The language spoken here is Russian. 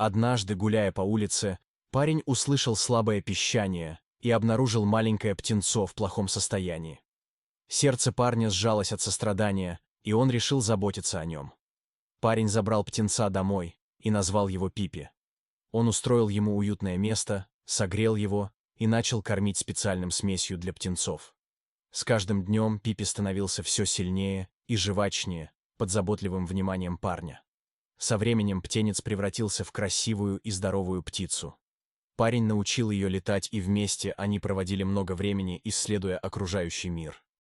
Однажды, гуляя по улице, парень услышал слабое пищание и обнаружил маленькое птенцо в плохом состоянии. Сердце парня сжалось от сострадания, и он решил заботиться о нем. Парень забрал птенца домой и назвал его Пипи. Он устроил ему уютное место, согрел его и начал кормить специальным смесью для птенцов. С каждым днем Пипи становился все сильнее и жвачнее под заботливым вниманием парня. Со временем птенец превратился в красивую и здоровую птицу. Парень научил ее летать, и вместе они проводили много времени, исследуя окружающий мир.